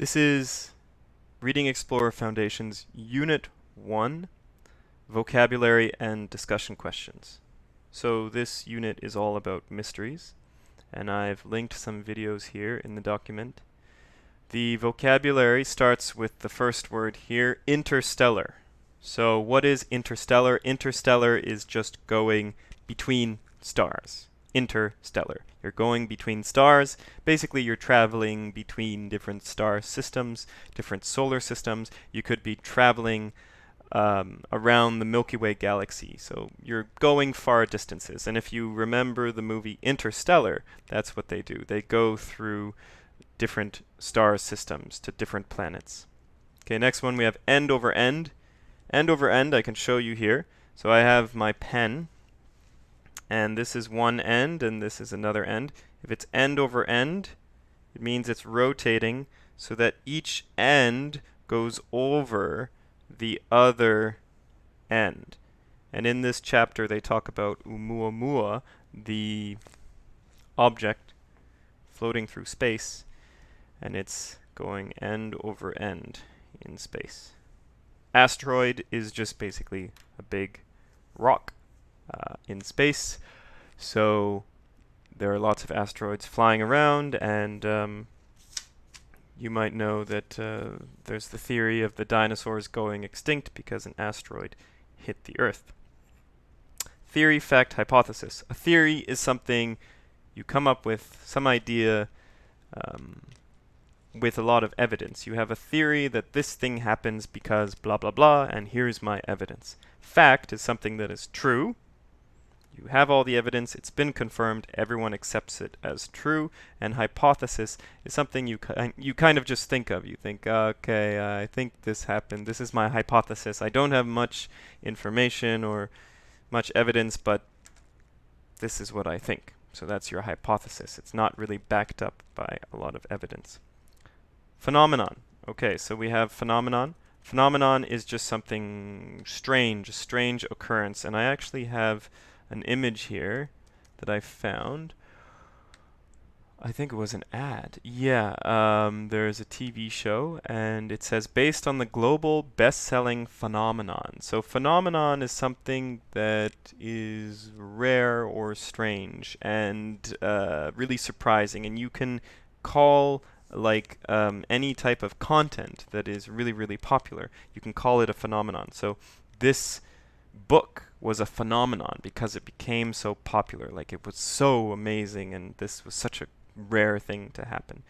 This is Reading Explorer Foundation's Unit 1, Vocabulary and Discussion Questions. So this unit is all about mysteries, and I've linked some videos here in the document. The vocabulary starts with the first word here, interstellar. So what is interstellar? Interstellar is just going between stars. Interstellar. You're going between stars. Basically, you're traveling between different star systems, different solar systems. You could be traveling around the Milky Way galaxy. So you're going far distances. And if you remember the movie Interstellar, that's what they do. They go through different star systems to different planets. Okay, next one we have end over end. End over end I can show you here. So I have my pen, and this is one end and this is another end. If it's end over end, it means it's rotating so that each end goes over the other end. And in this chapter they talk about Oumuamua, the object floating through space, and it's going end over end in space. Asteroid is just basically a big rock in space. So there are lots of asteroids flying around, and you might know that there's the theory of the dinosaurs going extinct because an asteroid hit the Earth. Theory, fact, hypothesis. A theory is something you come up with, some idea with a lot of evidence. You have a theory that this thing happens because blah blah blah, and here's my evidence. Fact is something that is true. You have all the evidence, it's been confirmed, everyone accepts it as true. And hypothesis is something you kind of just think of. You think, okay, I think this happened. This is my hypothesis. I don't have much information or much evidence, but this is what I think. So that's your hypothesis. It's not really backed up by a lot of evidence. Phenomenon. Okay, so we have phenomenon. Phenomenon is just something strange, a strange occurrence. And I actually have an image here that I found. I think it was an ad. Yeah, there's a TV show, and it says, based on the global best-selling phenomenon. So phenomenon is something that is rare or strange and really surprising. And you can call any type of content that is really, really popular, you can call it a phenomenon. So this book was a phenomenon because it became so popular. Like, it was so amazing, and this was such a rare thing to happen.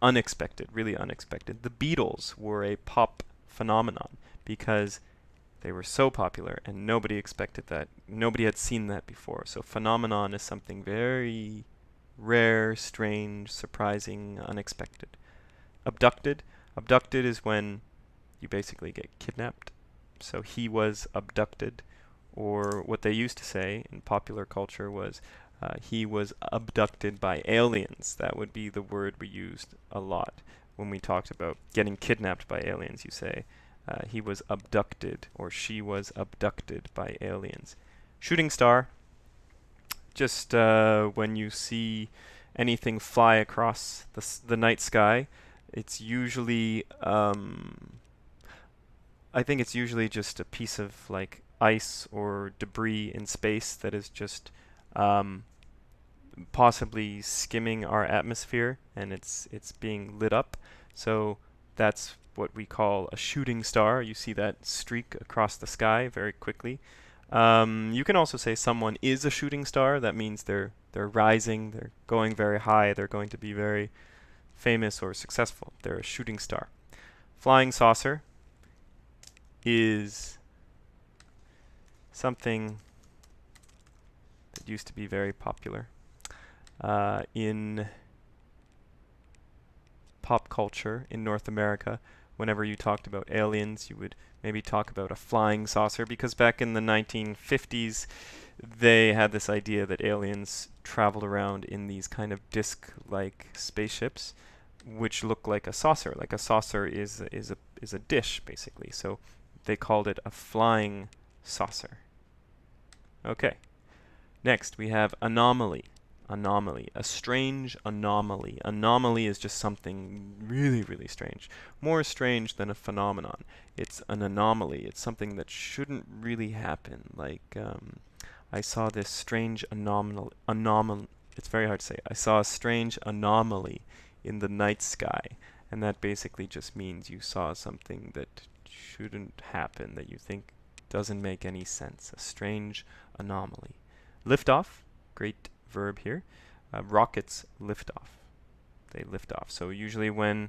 Unexpected, really unexpected. The Beatles were a pop phenomenon because they were so popular and nobody expected that. Nobody had seen that before. So phenomenon is something very rare, strange, surprising, unexpected. Abducted. Abducted is when you basically get kidnapped. So he was abducted, or what they used to say in popular culture was he was abducted by aliens. That would be the word we used a lot when we talked about getting kidnapped by aliens. You say he was abducted or she was abducted by aliens. Shooting star. Just when you see anything fly across the night sky, it's usually I think it's usually just a piece of like ice or debris in space that is just possibly skimming our atmosphere, and it's being lit up. So that's what we call a shooting star. You see that streak across the sky very quickly. You can also say someone is a shooting star. That means they're rising, they're going very high, they're going to be very famous or successful. They're a shooting star. Flying saucer is something that used to be very popular in pop culture in North America. Whenever you talked about aliens, you would maybe talk about a flying saucer, because back in the 1950s they had this idea that aliens traveled around in these kind of disc-like spaceships which look like a saucer. Like a saucer is a dish, basically. So they called it a flying saucer. Okay. Next we have anomaly. Anomaly. A strange anomaly. Anomaly is just something really, really strange. More strange than a phenomenon. It's an anomaly. It's something that shouldn't really happen. Like, I saw this strange anomaly. It's very hard to say. I saw a strange anomaly in the night sky. And that basically just means you saw something that shouldn't happen, that you think doesn't make any sense. A strange anomaly. Liftoff. Great verb here. Rockets lift off. They lift off. So usually when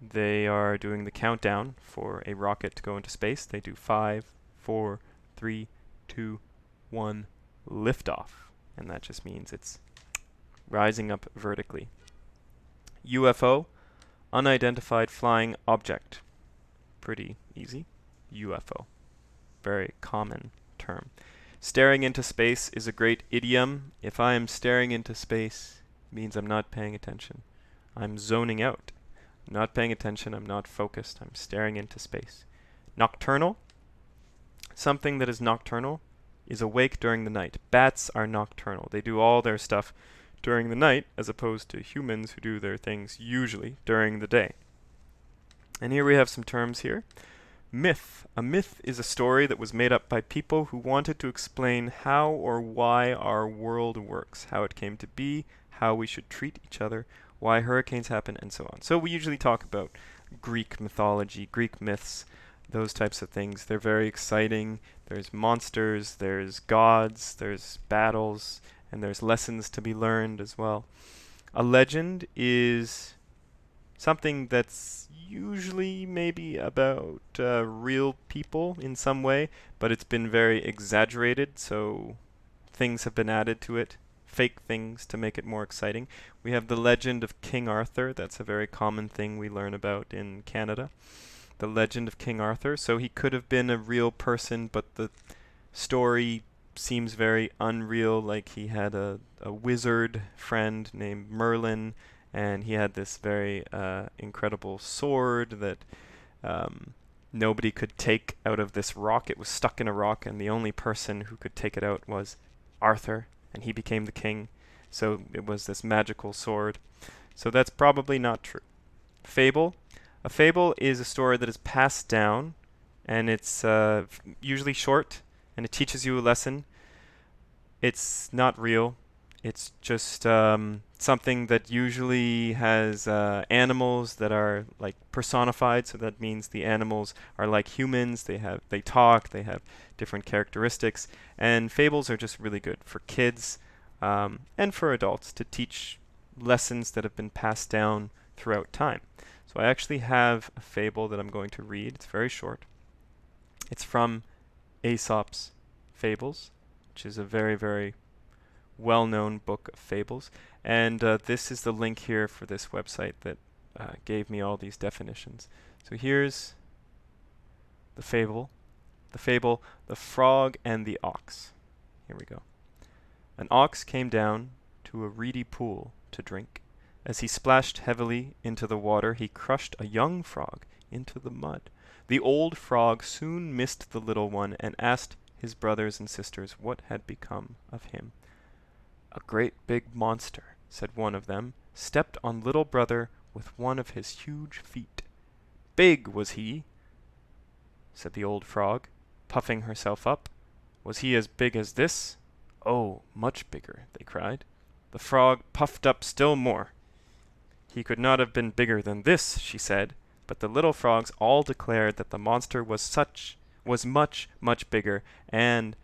they are doing the countdown for a rocket to go into space, they do 5, 4, 3, 2, 1, liftoff. And that just means it's rising up vertically. UFO, unidentified flying object. Pretty easy. UFO. Very common term. Staring into space is a great idiom. If I am staring into space, it means I'm not paying attention. I'm zoning out. I'm not paying attention. I'm not focused. I'm staring into space. Nocturnal. Something that is nocturnal is awake during the night. Bats are nocturnal. They do all their stuff during the night, as opposed to humans who do their things usually during the day. And here we have some terms here. Myth. A myth is a story that was made up by people who wanted to explain how or why our world works, how it came to be, how we should treat each other, why hurricanes happen, and so on. So we usually talk about Greek mythology, Greek myths, those types of things. They're very exciting. There's monsters, there's gods, there's battles, and there's lessons to be learned as well. A legend is something that's usually maybe about real people in some way, but it's been very exaggerated, so things have been added to it, fake things to make it more exciting. We have the legend of King Arthur. That's a very common thing we learn about in Canada. The legend of King Arthur. So he could have been a real person, but the story seems very unreal, like he had a wizard friend named Merlin, and he had this very incredible sword that nobody could take out of this rock. It was stuck in a rock, and the only person who could take it out was Arthur, and he became the king. So it was this magical sword. So that's probably not true. Fable. A fable is a story that is passed down, and it's usually short, and it teaches you a lesson. It's not real. It's just something that usually has animals that are like personified. So that means the animals are like humans. They talk. They have different characteristics. And fables are just really good for kids and for adults to teach lessons that have been passed down throughout time. So I actually have a fable that I'm going to read. It's very short. It's from Aesop's Fables, which is a very, very well-known book of fables. And this is the link here for this website that gave me all these definitions. So here's the fable. The fable, The Frog and the Ox. Here we go. An ox came down to a reedy pool to drink. As he splashed heavily into the water, he crushed a young frog into the mud. The old frog soon missed the little one and asked his brothers and sisters what had become of him. A great big monster, said one of them, stepped on little brother with one of his huge feet. Big was he, said the old frog, puffing herself up. Was he as big as this? Oh, much bigger, they cried. The frog puffed up still more. He could not have been bigger than this, she said, but the little frogs all declared that the monster was much, much bigger, and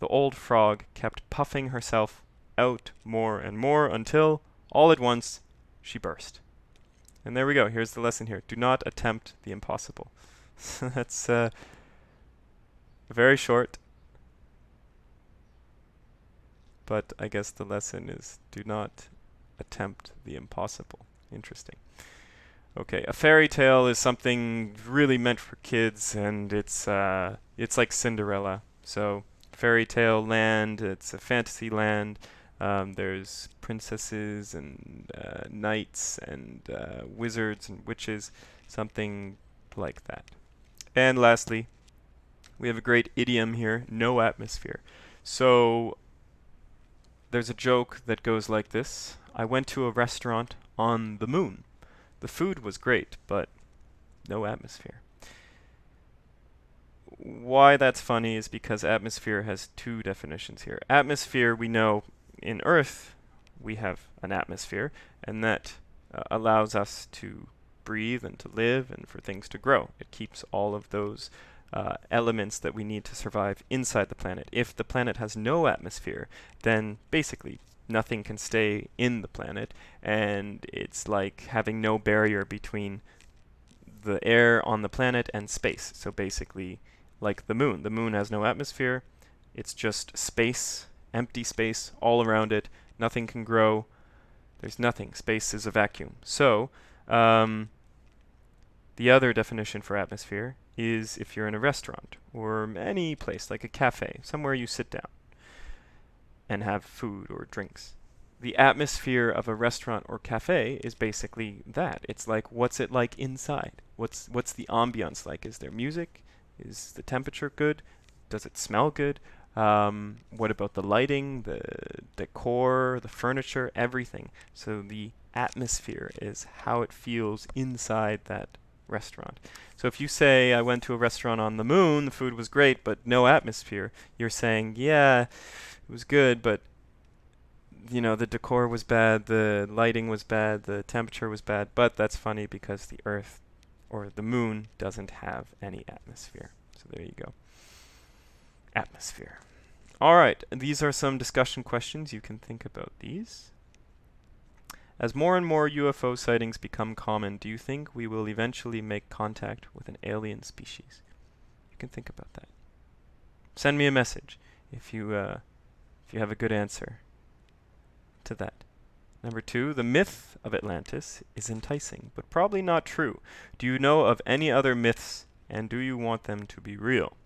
the old frog kept puffing herself out more and more until, all at once, she burst. And there we go. Here's the lesson here. Do not attempt the impossible. That's very short, but I guess the lesson is do not attempt the impossible. Interesting. Okay, a fairy tale is something really meant for kids, and it's like Cinderella. So fairy tale land, it's a fantasy land. There's princesses and knights and wizards and witches, something like that. And lastly, we have a great idiom here, no atmosphere. So there's a joke that goes like this. I went to a restaurant on the moon. The food was great, but no atmosphere. Why that's funny is because atmosphere has two definitions here. Atmosphere, we know in Earth, we have an atmosphere, and that allows us to breathe and to live and for things to grow. It keeps all of those elements that we need to survive inside the planet. If the planet has no atmosphere, then basically nothing can stay in the planet, and it's like having no barrier between the air on the planet and space. So basically, like the moon. The moon has no atmosphere. It's just space, empty space all around it. Nothing can grow. There's nothing. Space is a vacuum. So, the other definition for atmosphere is if you're in a restaurant or any place like a cafe, somewhere you sit down and have food or drinks. The atmosphere of a restaurant or cafe is basically that. It's like, what's it like inside? What's the ambiance like? Is there music? Is the temperature good? Does it smell good? What about the lighting, the decor, the furniture, everything? So the atmosphere is how it feels inside that restaurant. So if you say, I went to a restaurant on the moon, the food was great, but no atmosphere, you're saying, yeah, it was good, but the decor was bad, the lighting was bad, the temperature was bad, but that's funny because the Earth or the moon doesn't have any atmosphere. So there you go. Atmosphere. All right, these are some discussion questions. You can think about these. As more and more UFO sightings become common, do you think we will eventually make contact with an alien species? You can think about that. Send me a message if you have a good answer to that. Number 2, the myth of Atlantis is enticing, but probably not true. Do you know of any other myths, and do you want them to be real?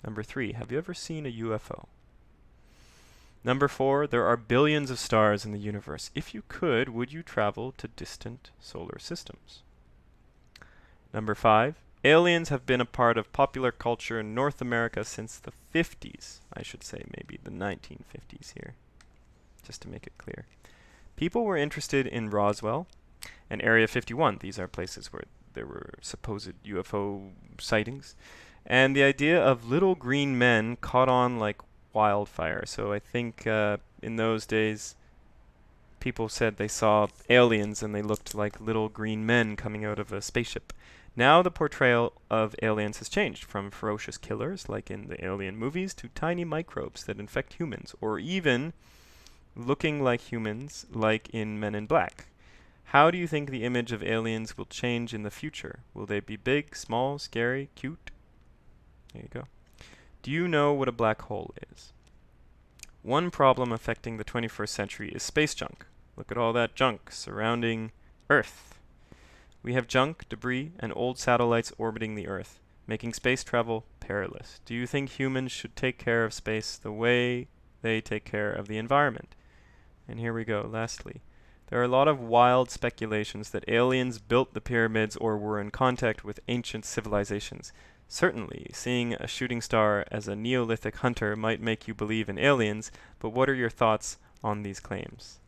Number 3, have you ever seen a UFO? Number 4, there are billions of stars in the universe. If you could, would you travel to distant solar systems? Number 5, aliens have been a part of popular culture in North America since the 50s. I should say maybe the 1950s here, just to make it clear. People were interested in Roswell and Area 51. These are places where there were supposed UFO sightings. And the idea of little green men caught on like wildfire. So I think in those days, people said they saw aliens and they looked like little green men coming out of a spaceship. Now the portrayal of aliens has changed from ferocious killers like in the Alien movies to tiny microbes that infect humans, or even looking like humans like in Men in Black. How do you think the image of aliens will change in the future? Will they be big, small, scary, cute? There you go. Do you know what a black hole is? One problem affecting the 21st century is space junk. Look at all that junk surrounding Earth. We have junk, debris, and old satellites orbiting the Earth, making space travel perilous. Do you think humans should take care of space the way they take care of the environment? And here we go, lastly. There are a lot of wild speculations that aliens built the pyramids or were in contact with ancient civilizations. Certainly, seeing a shooting star as a Neolithic hunter might make you believe in aliens, but what are your thoughts on these claims?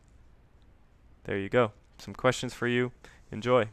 There you go. Some questions for you. Enjoy.